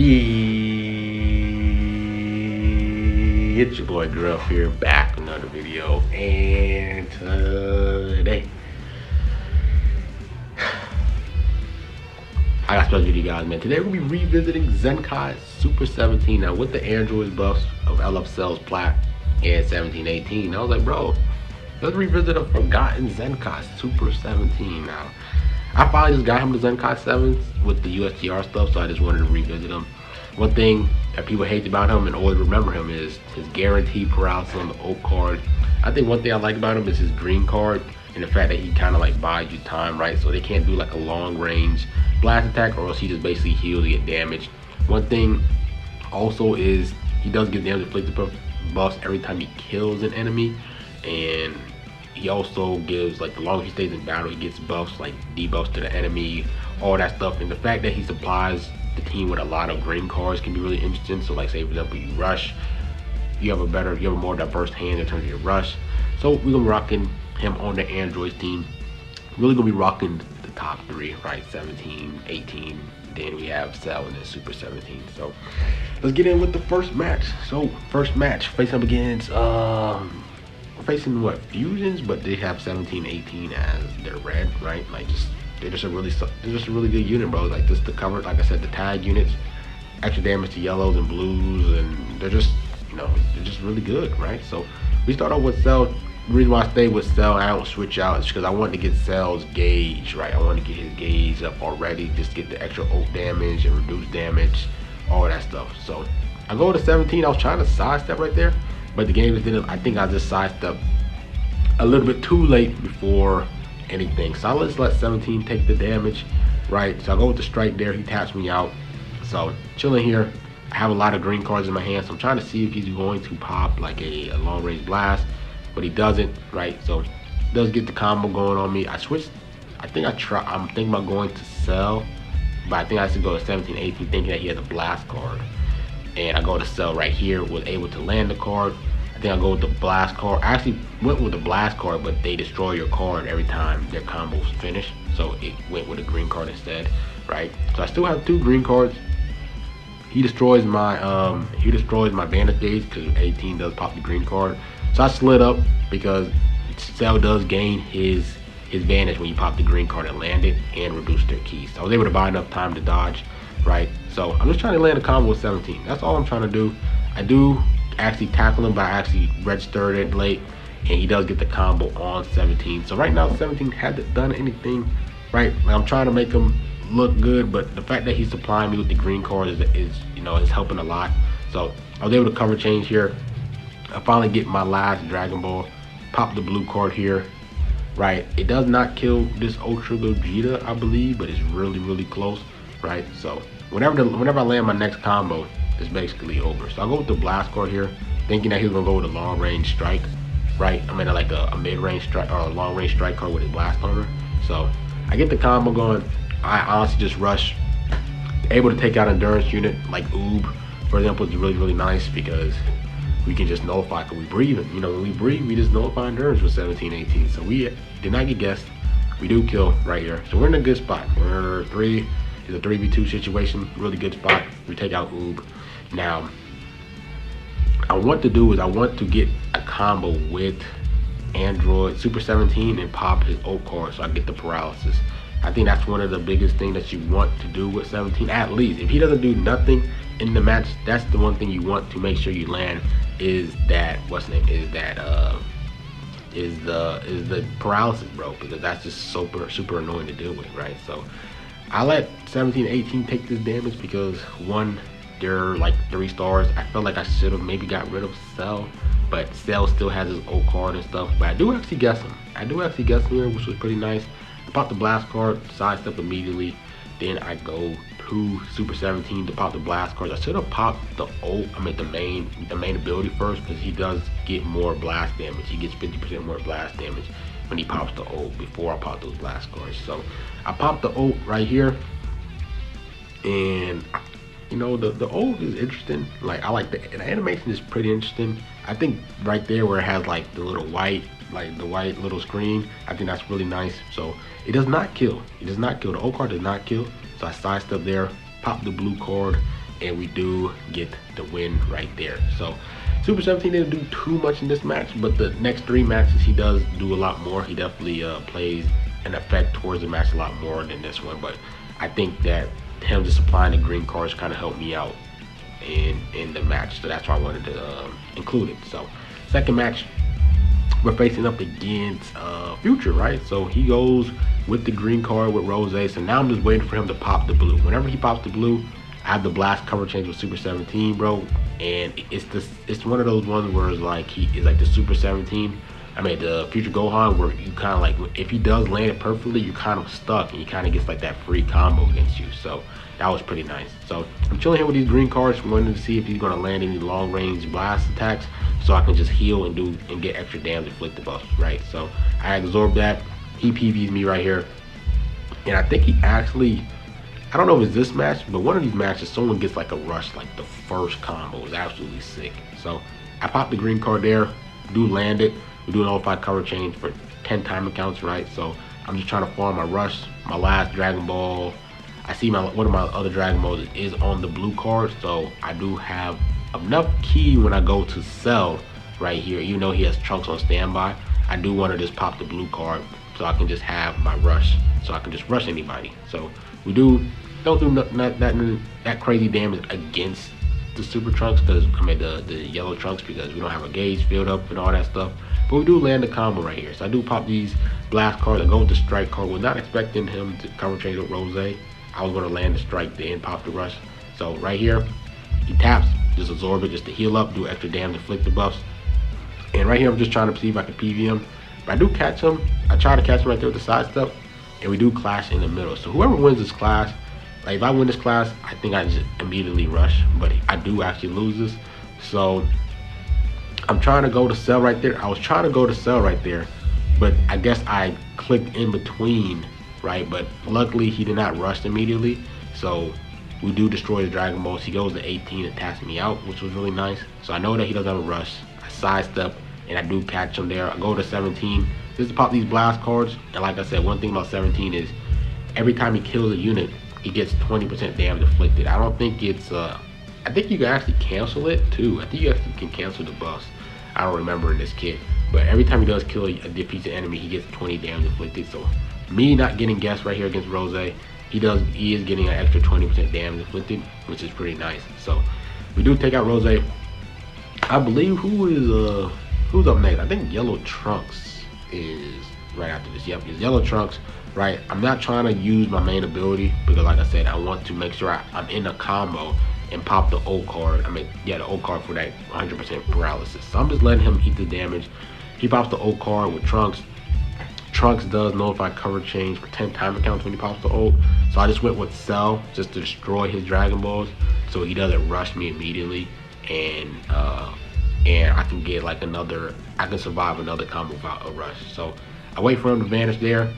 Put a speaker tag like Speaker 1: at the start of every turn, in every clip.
Speaker 1: It's your boy Girl here, back with another video, and today I got special video, guys, man. Today we'll be revisiting Zenkai Super 17. Now with the Android buffs of L.O.E. Plat and 1718, I was like, bro, let's revisit a forgotten Zenkai Super 17. Now I finally just got him the Zenkai 7s with the USTR stuff, so I just wanted to revisit him. One thing that people hate about him and always remember him is his guaranteed paralysis on the oak card. I think one thing I like about him is his green card and the fact that he kind of like buys you time, right? So they can't do like a long range blast attack, or else he just basically heals to get damaged. One thing also is he does get damage inflicted buffs every time he kills an enemy, and he also gives, like, the longer he stays in battle, he gets buffs like debuffs to the enemy, all that stuff. And the fact that he supplies the team with a lot of green cards can be really interesting. So like, say for example you rush, you have a more diverse hand in terms of your rush. So we're gonna be rocking him on the Android team. Really gonna be rocking the top three, right? 17, 18, then we have Cell, and then Super 17. So let's get in with the first match. So first match, facing up against facing what, fusions, but they have 17, 18 as their red, right? Like, they're just a really good unit, bro. Like, just the cover, like I said, the tag units, extra damage to yellows and blues, and they're just, they're just really good, right? So we start off with Cell. The reason why I stay with Cell, I don't switch out, is because I want to get Cell's gauge, right? I want to get his gauge up already, just get the extra oak damage and reduce damage, all that stuff. So I go to 17. I was trying to sidestep right there, but the game didn't. I think I just sidestepped a little bit too late before anything. So I'll just let 17 take the damage, right? So I go with the strike there. He taps me out. So chilling here. I have a lot of green cards in my hand, so I'm trying to see if he's going to pop like a long range blast, but he doesn't, right? So does get the combo going on me. I switched. I'm thinking about going to Cell, but I think I should go to 17, 18, thinking that he has a blast card. And I go to Cell right here, was able to land the card. I think I go with the blast card. I actually went with the blast card, but they destroy your card every time their combo's finished. So it went with a green card instead, right? So I still have 2 green cards. He destroys my bandit gauge because 18 does pop the green card. So I slid up because Cell does gain his advantage when you pop the green card and land it and reduce their keys. So I was able to buy enough time to dodge, right? So I'm just trying to land a combo with 17. That's all I'm trying to do. I do actually tackle him, but I actually registered it late, and he does get the combo on 17. So right now 17 hasn't done anything, right? Like, I'm trying to make him look good, but the fact that he's supplying me with the green card is helping a lot. So I was able to cover change here. I finally get my last Dragon Ball, pop the blue card here, right? It does not kill this Ultra Gogeta, I believe, but it's really close, right? So whenever I land my next combo, it's basically over. So I go with the blast card here, thinking that he was gonna go with a long range strike, right? I mean, like a mid range strike or a long range strike card with his blast armor. So I get the combo going. I honestly just rush, able to take out endurance unit like Oob, for example. Is really nice because we can just nullify, because we breathe. When we breathe, we just nullify endurance with 17, 18. So we did not get guessed. We do kill right here. So we're in a good spot. It's a 3v2 situation, really good spot. We take out Oob. Now, I want to get a combo with Android Super 17 and pop his oak card so I get the paralysis. I think that's one of the biggest things that you want to do with 17, at least. If he doesn't do nothing in the match, that's the one thing you want to make sure you land, is that, is the paralysis, bro, because that's just super annoying to deal with, right? So I let 17, 18 take this damage because, one, they're like 3 stars. I felt like I should have maybe got rid of Cell, but Cell still has his old card and stuff. But I do actually guess him. Here, which was pretty nice. I popped the blast card, sidestep immediately. Then I go to Super 17 to pop the blast cards. I should have popped the main ability first, because he does get more blast damage. He gets 50% more blast damage when he pops the ult before I pop those blast cards. So I popped the ult right here, and the ult is interesting. Like, I like the animation is pretty interesting. I think right there where it has like the little white, like the white little screen, I think that's really nice. So it does not kill. The ult card does not kill. So I sidestep there, pop the blue card, and we do get the win right there. So Super 17 didn't do too much in this match, but the next 3 matches he does do a lot more. He definitely plays an effect towards the match a lot more than this one, but I think that him just supplying the green cards kind of helped me out in the match, so that's why I wanted to include it. So second match, we're facing up against Future, right? So he goes with the green card with Rose, so now I'm just waiting for him to pop the blue. Whenever he pops the blue, I have the blast cover change with Super 17, bro, and it's one of those ones where it's like he is like the Super 17, I mean the Future Gohan, where you kind of like, if he does land it perfectly, you're kind of stuck and he kind of gets like that free combo against you. So that was pretty nice. So I'm chilling here with these green cards, wanting to see if he's going to land any long range blast attacks, so I can just heal and get extra damage inflicted buffs, right? So I absorb that. He PVs me right here, and I think he actually, I don't know if it's this match, but one of these matches someone gets like a rush, like the first combo is absolutely sick. So I pop the green card there, do land it, we do an L.O.E cover change for 10 timer counts, right? So I'm just trying to farm my rush, my last Dragon Ball. I see one of my other Dragon Balls is on the blue card, so I do have enough key when I go to sell right here. You know he has Trunks on standby. I do want to just pop the blue card so I can just have my rush, so I can just rush anybody. So we don't do that crazy damage against the Super Trunks, because I mean the yellow Trunks, because we don't have a gauge filled up and all that stuff. But we do land the combo right here. So I do pop these blast cards. I go with the strike card. Was not expecting him to cover change with Rose. I was going to land the strike, then pop the rush. So right here, he taps, just absorb it, just to heal up, do extra damage, inflict the buffs. And right here, I'm just trying to see if I can PV him. But I do catch him. I try to catch him right there with the side step, and we do clash in the middle. So whoever wins this clash, like if I win this clash, I think I just immediately rush, but I do actually lose this. So I'm trying to go to sell right there. I was trying to go to sell right there, but I guess I clicked in between, right? But luckily he did not rush immediately. So we do destroy the Dragon Balls. He goes to 18 and taps me out, which was really nice. So I know that he doesn't have a rush. I sidestep and I do catch him there. I go to 17 just to pop these blast cards. And like I said, one thing about 17 is every time he kills a unit, he gets 20% damage inflicted. I don't think it's I think you can actually cancel it too. I think you actually can cancel the buffs. I don't remember in this kit, but every time he does kill a defeated enemy, he gets 20 damage inflicted. So me not getting guessed right here against Rose, he is getting an extra 20% damage inflicted, which is pretty nice. So we do take out Rose. I believe who's up next? I think Yellow Trunks is right after this. Yep, it's Yellow Trunks. Right, I'm not trying to use my main ability because, like I said, I want to make sure I'm in a combo and pop the O card. I mean, yeah, the O card for that 100% paralysis. So I'm just letting him eat the damage. He pops the O card with Trunks. Trunks does notify cover change for 10 timer counts when he pops the O. So I just went with Cell just to destroy his Dragon Balls, so he doesn't rush me immediately, and I can get like I can survive another combo without a rush. So I wait for him to vanish there.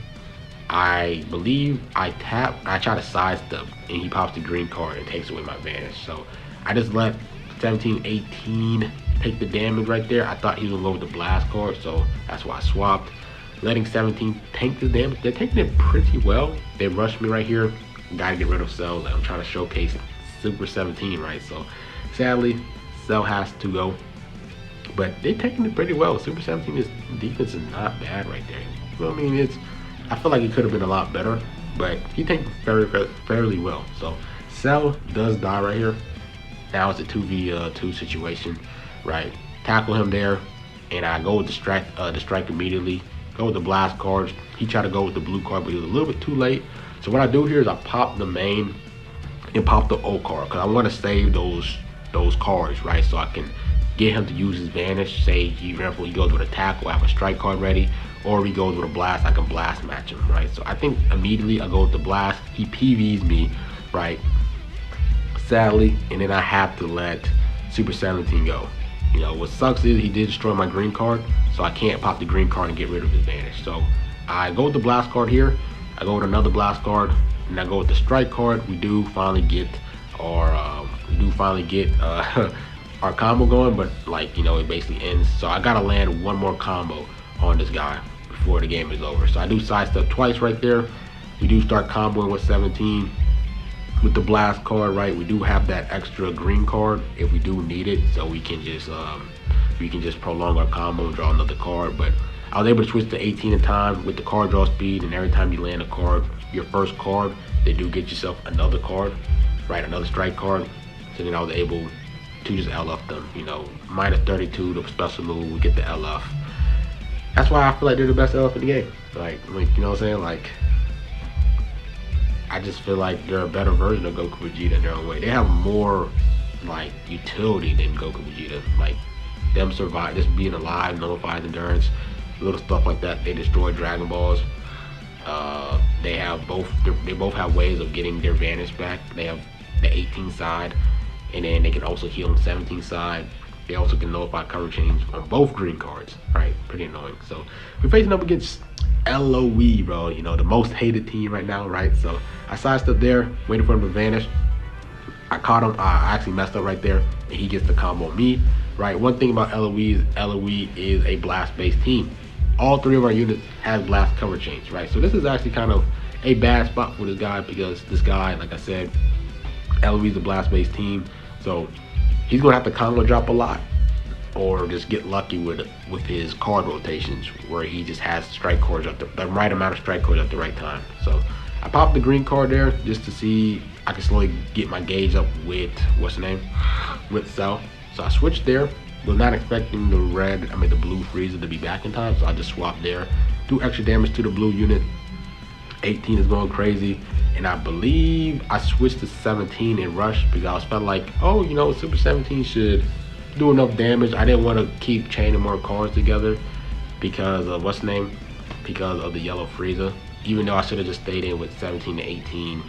Speaker 1: I believe I try to sidestep, and he pops the green card and takes away my vanish. So I just let 17, 18 take the damage right there. I thought he was gonna go with the blast card, so that's why I swapped. Letting 17 tank the damage. They're taking it pretty well. They rushed me right here. Gotta get rid of Cell. I'm trying to showcase Super 17, right? So sadly, Cell has to go. But they're taking it pretty well. Super 17's defense is not bad right there. You know what I mean? I feel like it could have been a lot better, but he takes fairly well. So Cell does die right here. Now it's a 2v2 situation, right? Tackle him there, and I go with the strike immediately. Go with the blast cards. He tried to go with the blue card, but he was a little bit too late. So what I do here is I pop the main and pop the O card, because I want to save those cards, right? So I can get him to use his vanish. Say he goes with a tackle, I have a strike card ready, or he goes with a blast, I can blast match him, right? So I think immediately I go with the blast. He PVs me, right? Sadly, and then I have to let Super 17 go. You know, what sucks is he did destroy my green card, so I can't pop the green card and get rid of his vanish. So I go with the blast card here, I go with another blast card, and I go with the strike card. We do finally get our our combo going, but like, you know, it basically ends. So I gotta land one more combo on this guy before the game is over. So I do sidestep twice right there. We do start comboing with 17. with the blast card, right, we do have that extra green card if we do need it, so we can just prolong our combo and draw another card. But I was able to switch to 18 in time with the card draw speed, and every time you land a card, your first card, they do get yourself another card, right, another strike card. So then I was able to just LF them, you know, minus 32, the special move, we get the LF. That's why I feel like they're the best LF in the game. Like, you know what I'm saying? Like, I just feel like they're a better version of Goku Vegeta in their own way. They have more like utility than Goku Vegeta. Like, them survive, just being alive, nullifies endurance, little stuff like that. They destroy Dragon Balls. They both have ways of getting their Vanish back. They have the 18 side, and then they can also heal on 17 side. They also can nullify cover change on both green cards, right? Pretty annoying. So we're facing up against L.O.E, bro, you know, the most hated team right now, right? So I sidestepped there, waiting for him to vanish. I caught him, I actually messed up right there, and he gets the combo on me, right? One thing about L.O.E is L.O.E is a blast-based team. All three of our units have blast cover change, right? So this is actually kind of a bad spot for this guy, because this guy, like I said, L.O.E is a blast-based team, so he's gonna have to combo drop a lot, or just get lucky with his card rotations, where he just has strike cards at the right amount of strike cards at the right time. So I popped the green card there just to see I can slowly get my gauge up with with Cell. So I switched there. Was not expecting the blue Frieza to be back in time, so I just swapped there. Do extra damage to the blue unit. 18 is going crazy, and I believe I switched to 17 in rush because I felt like, oh, you know, Super 17 should do enough damage. I didn't want to keep chaining more cards together because of because of the yellow Frieza, even though I should have just stayed in with 17 to 18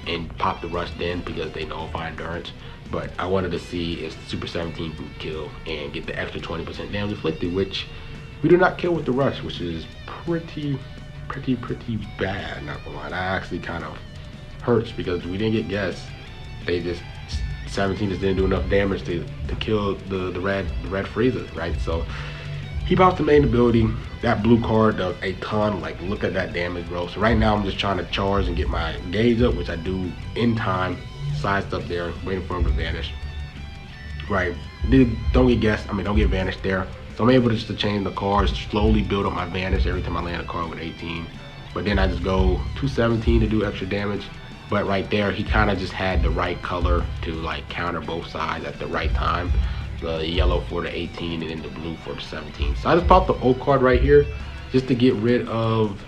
Speaker 1: and popped the rush then, because they nullify endurance. But I wanted to see if Super 17 can kill and get the extra 20% damage inflicted, which we do not kill with the rush, which is pretty bad, not gonna lie. That actually kind of hurts because we didn't get guessed. 17 just didn't do enough damage to kill the red Frieza, right? So he pops the main ability. That blue card does a ton. Like, look at that damage, bro. So right now I'm just trying to charge and get my gauge up, which I do in time. Sidestep there, waiting for him to vanish. Right, don't get guessed. Don't get vanished there. So I'm able just to change the cards, slowly build up my vanish every time I land a card with 18. But then I just go to 17 to do extra damage. But right there, he kind of just had the right color to like counter both sides at the right time. The yellow for the 18 and then the blue for the 17. So I just popped the O card right here just to get rid of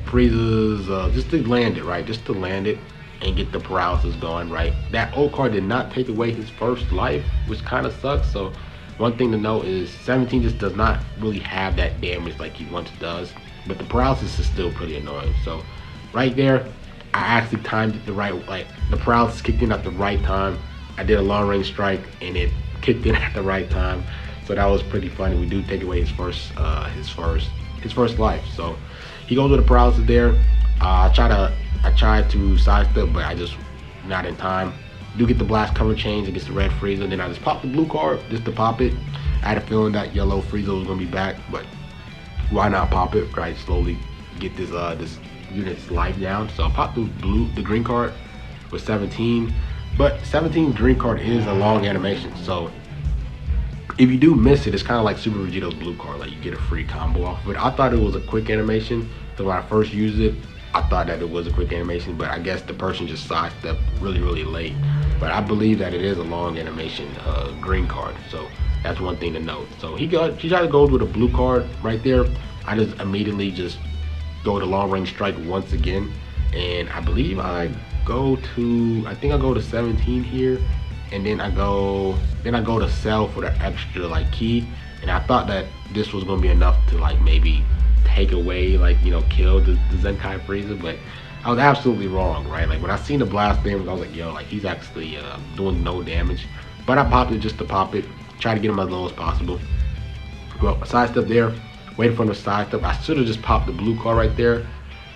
Speaker 1: Frieza's, just to land it, right? Just to land it and get the paralysis going, right? That O card did not take away his first life, which kind of sucks. So one thing to note is 17 just does not really have that damage like he once does, but the paralysis is still pretty annoying. So right there, I actually timed it the right, like the paralysis kicked in at the right time. I did a long range strike and it kicked in at the right time. So that was pretty funny. We do take away his first life. So he goes with the paralysis there. I tried to sidestep, but I just not in time. Do get the blast cover change against the red Frieza, then I just popped the blue card just to pop it. I had a feeling that yellow Frieza was gonna be back, but why not pop it? Right, slowly get this unit's life down. So I popped the green card with 17, but 17 green card is a long animation. So if you do miss it, it's kind of like Super Vegeta's blue card, like you get a free combo off of it. I thought it was a quick animation, so when I first used it, I thought that it was a quick animation, but I guess the person just sidestepped really late. But I believe that it is a long animation green card, so that's one thing to note. So he tried to go with a blue card right there. I just immediately just go to long range strike once again, and I believe I go to 17 here, and then I go to Cell for the extra like key, and I thought that this was gonna be enough to like maybe take away, like, you know, kill the Zenkai Frieza, but I was absolutely wrong, right? Like when I seen the blast damage, I was like, yo, like he's actually doing no damage. But I popped it just to pop it, try to get him as low as possible. Well, sidestep there, waiting for him to sidestep. I should have just popped the blue card right there,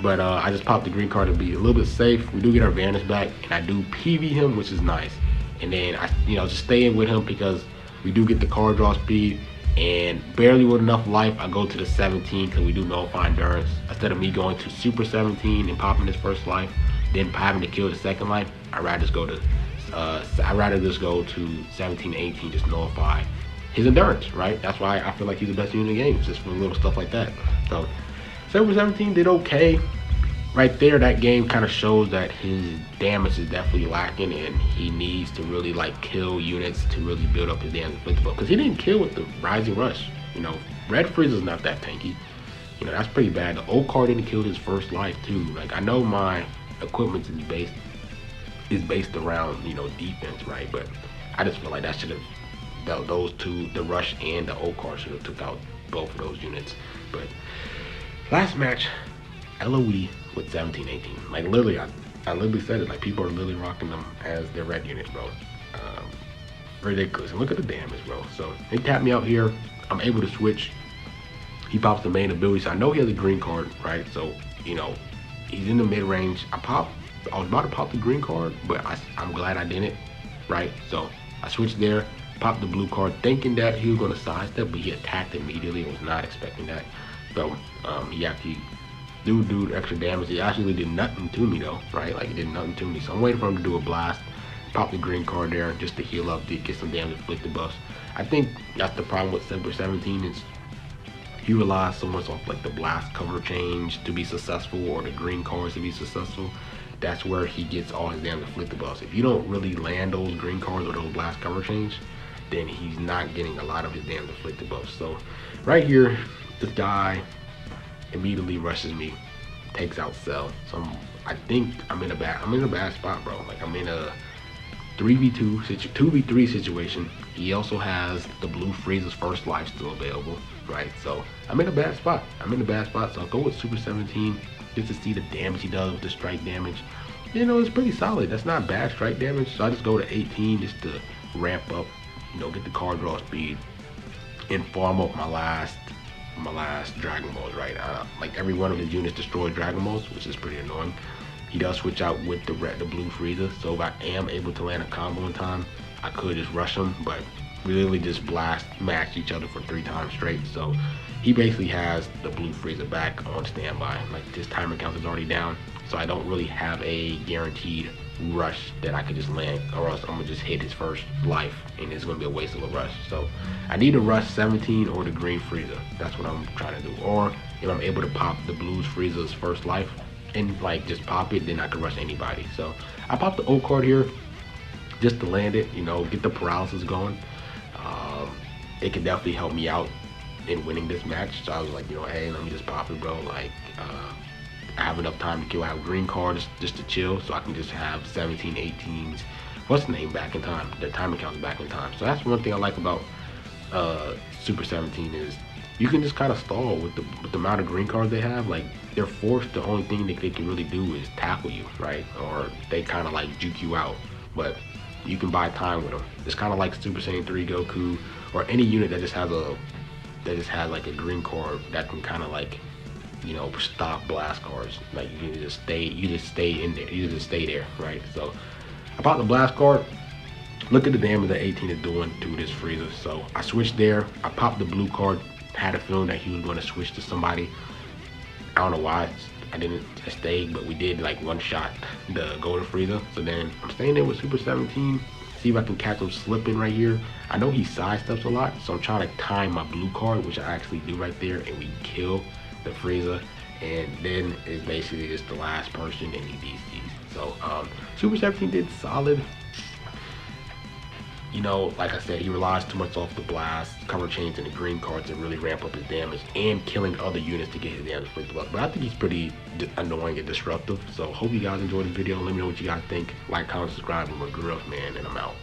Speaker 1: but I just popped the green card to be a little bit safe. We do get our vanish back, and I do PV him, which is nice. And then I, you know, just stay in with him because we do get the card draw speed. And barely with enough life, I go to the 17 because we do nullify endurance. Instead of me going to Super 17 and popping his first life, then having to kill the second life, I'd rather just go to 17-18, just nullify his endurance, right? That's why I feel like he's the best unit in the game, just for little stuff like that. So Super 17 did okay. Right there, that game kind of shows that his damage is definitely lacking, and he needs to really like kill units to really build up his damage inflictable. Because he didn't kill with the Rising Rush. You know, Red Frieza's not that tanky. You know, that's pretty bad. The O card didn't kill his first life too. Like, I know my equipment is based around, you know, defense, right? But I just feel like that should have, those two, the Rush and the O card, should have took out both of those units. But last match, L.O.E. with 17-18. Like, literally, I literally said it. Like, people are literally rocking them as their red units, bro. Ridiculous. And look at the damage, bro. So they tap me out here. I'm able to switch. He pops the main ability, so I know he has a green card, right? So, you know, he's in the mid range. I was about to pop the green card, but I'm glad I didn't, right? So I switched there, popped the blue card, thinking that he was going to sidestep, but he attacked immediately. I was not expecting that. So he actually do extra damage. He actually did nothing to me though, right? Like, he did nothing to me. So I'm waiting for him to do a blast, pop the green card there just to heal up, to get some damage, inflicted buffs. I think that's the problem with Super 17 is he relies so much off like the blast cover change to be successful, or the green cards to be successful. That's where he gets all his damage inflicted buffs. If you don't really land those green cards or those blast cover change, then he's not getting a lot of his damage inflicted buffs. So right here, this guy immediately rushes me, takes out Cell. So I think I'm in a bad spot, bro. Like, I'm in a 2v3 situation. He also has the blue Frieza's first life still available, right? So I'm in a bad spot. So I'll go with Super 17 just to see the damage he does with the strike damage. You know, it's pretty solid. That's not bad strike damage. So I just go to 18 just to ramp up, you know, get the card draw speed and farm up my last Dragon Balls, right? Like, every one of his units destroys Dragon Balls, which is pretty annoying. He does switch out with the blue Frieza, so if I am able to land a combo in time, I could just rush him, but we literally just match each other for 3 times straight. So he basically has the blue Frieza back on standby. Like, his timer count is already down, so I don't really have a guaranteed rush that I could just land, or else I'm gonna just hit his first life and it's gonna be a waste of a rush. So I need to rush 17 or the green Frieza. That's what I'm trying to do. Or if I'm able to pop the blues Frieza's first life and like just pop it, then I can rush anybody. So I popped the O card here just to land it, you know, get the paralysis going. It can definitely help me out in winning this match. So I was like, you know, hey, let me just pop it, bro. Like, I have enough time to kill. I have green cards just to chill, so I can just have 17, 18s. What's the name back in time? The timer count's back in time. So that's one thing I like about Super 17 is you can just kind of stall with the amount of green cards they have. Like, they're forced. The only thing that they can really do is tackle you, right? Or they kind of like juke you out. But you can buy time with them. It's kind of like Super Saiyan 3 Goku, or any unit that just has like a green card that can kind of like, you know, stop blast cards. Like, you just stay in there. You just stay there, right? So I popped the blast card. Look at the damage that 18 is doing to this Frieza. So I switched there. I popped the blue card. Had a feeling that he was going to switch to somebody. I don't know why I didn't stay, but we did like one shot the golden Frieza. So then I'm staying there with Super 17. See if I can catch him slipping right here. I know he sidesteps a lot, so I'm trying to time my blue card, which I actually do right there, and we kill the Frieza. And then it's basically just the last person, and he DCs. So Super 17 did solid. You know, like I said, he relies too much off the blast, cover chains, and the green cards to really ramp up his damage and killing other units to get his damage inflicted buff. But I think he's pretty annoying and disruptive. So hope you guys enjoyed the video. Let me know what you guys think. Like, comment, subscribe, and we're Girls, man, and I'm out.